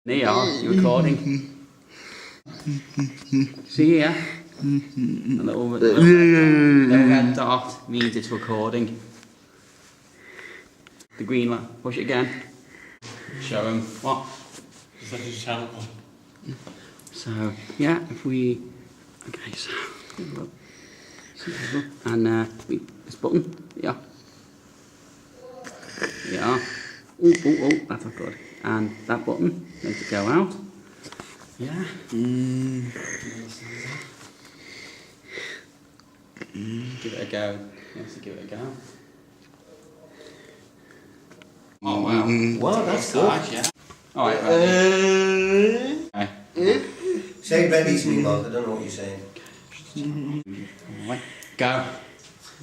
There you are, you're recording. See here? A little red dot means it's recording. The green one, push it again. Show him what? It's like a channel. So, yeah, if we... Okay, so... And this button, yeah. Yeah. Oh, that's not good. And that button makes it go out. Yeah. Give it a go. Yes, give it a go. Oh wow. Wow, that's good. Yeah. Alright, ready. Okay. Say ready to me, Mark. I don't know what you're saying. Alright. Go.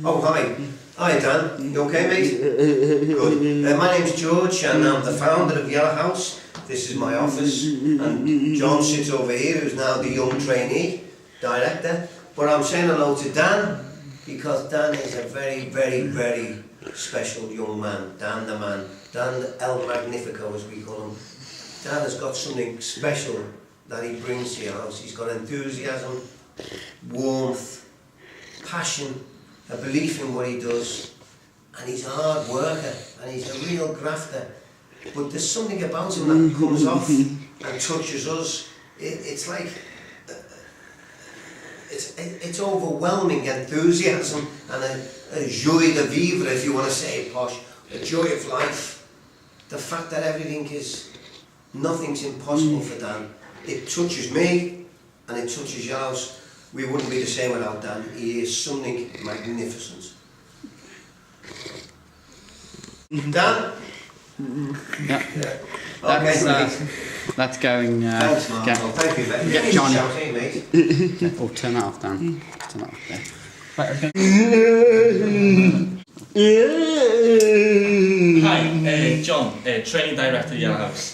Oh, hi. Hi, Dan. You okay, mate? Good. My name's George, and I'm the founder of Yellow House. This is my office, and John sits over here, who's now the young trainee director. But I'm saying hello to Dan, because Dan is a very, very, very special young man. Dan the man. Dan El Magnifico, as we call him. Dan has got something special that he brings to your house. He's got enthusiasm, warmth, passion, a belief in what he does, and he's a hard worker, and he's a real grafter. But there's something about him that comes off and touches us. It's like, it's overwhelming enthusiasm and a joie de vivre, if you want to say it posh, a joy of life. The fact that nothing's impossible for Dan. It touches me, and it touches yours. We wouldn't be the same without Dan. He is something magnificent. Dan? Yeah. Okay, that's going. thanks, Mark. Get, Thank you, mate. get Johnny. Shout, eh, mate? Oh, turn that off, Dan. Turn that off there. Right, okay. Hi, John, training director at Yellow House.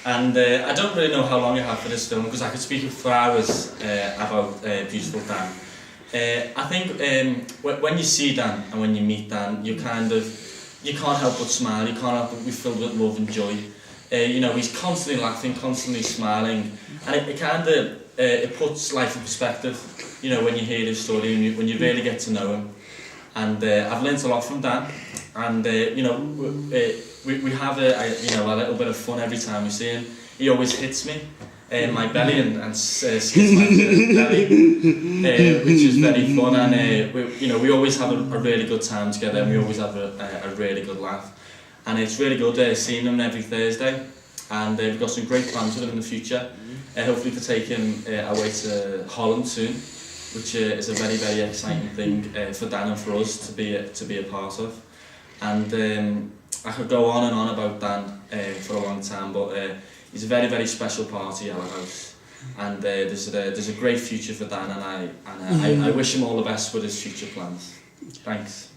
And I don't really know how long you have for this film, because I could speak for hours about beautiful Dan. I think when you see Dan and when you meet Dan, you can't help but smile. You can't help but be filled with love and joy. You know, he's constantly laughing, constantly smiling, and it puts life in perspective. You know, when you hear his story and when you really get to know him. And I've learnt a lot from Dan, and you know, we have a little bit of fun every time we see him. He always hits me in my belly and skips my belly, which is very fun. And we always have a really good time together, and we always have a really good laugh. And it's really good seeing him every Thursday. And we've got some great plans with him in the future. Hopefully to take him away to Holland soon, which is a very, very exciting thing for Dan and for us to be a part of. And I could go on and on about Dan for a long time, but he's a very, very special part of Yellow House. And there's a great future for Dan, and I wish him all the best with his future plans. Thanks.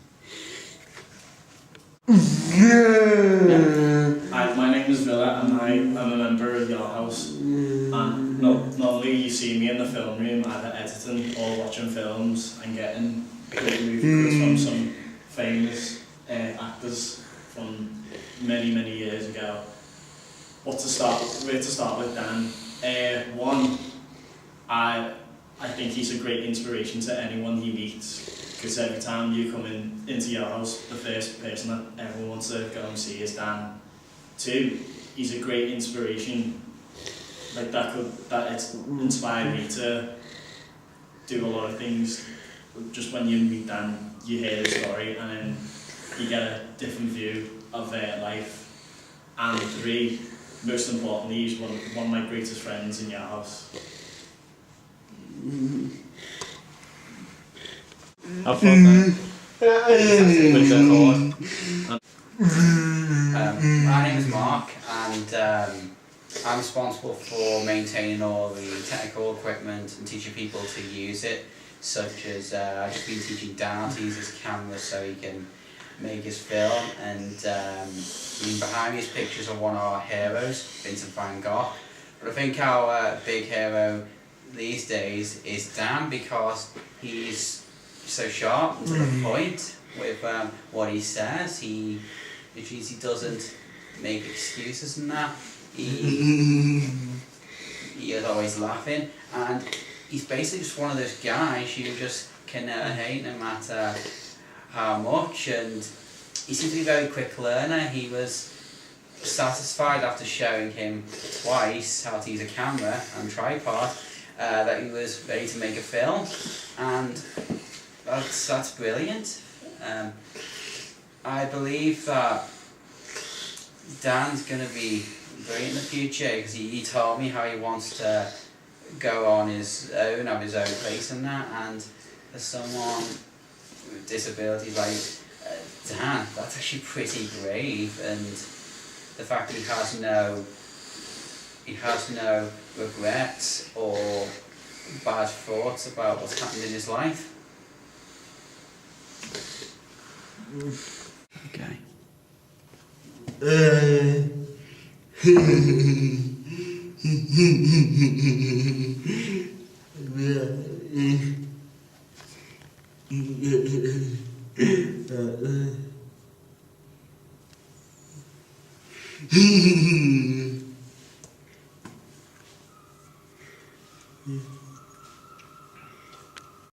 Hi, my name is Villa, and I am a member of Yellow House. And not only you see me in the film room, either editing or watching films and getting great movie quotes from some famous actors from many, many years ago. But where to start with Dan? One, I think he's a great inspiration to anyone he meets. Because every time you come into your house, the first person that everyone wants to go and see is Dan. Two, he's a great inspiration. Like that it's inspired me to do a lot of things. Just when you meet Dan, you hear the story, and then you get a different view of their life. And three, most importantly, he's one of my greatest friends in your house. Have fun, man. My name is Mark, and I'm responsible for maintaining all the technical equipment and teaching people to use it, such as I've just been teaching Dan to use his camera so he can make his film, and behind me is pictures of one of our heroes, Vincent van Gogh. But I think our big hero these days is Dan, because he's so sharp and to the point with what he says. He doesn't make excuses and that. He always laughing, and he's basically just one of those guys you just can never hate no matter how much, and he seems to be a very quick learner. He was satisfied after showing him twice how to use a camera and tripod that he was ready to make a film, and that's brilliant. I believe that Dan's going to be brilliant in the future, because he told me how he wants to go on his own, have his own place in that, and for someone with disabilities like Dan, that's actually pretty brave, and the fact that he has no regrets or bad thoughts about what's happened in his life. Okay.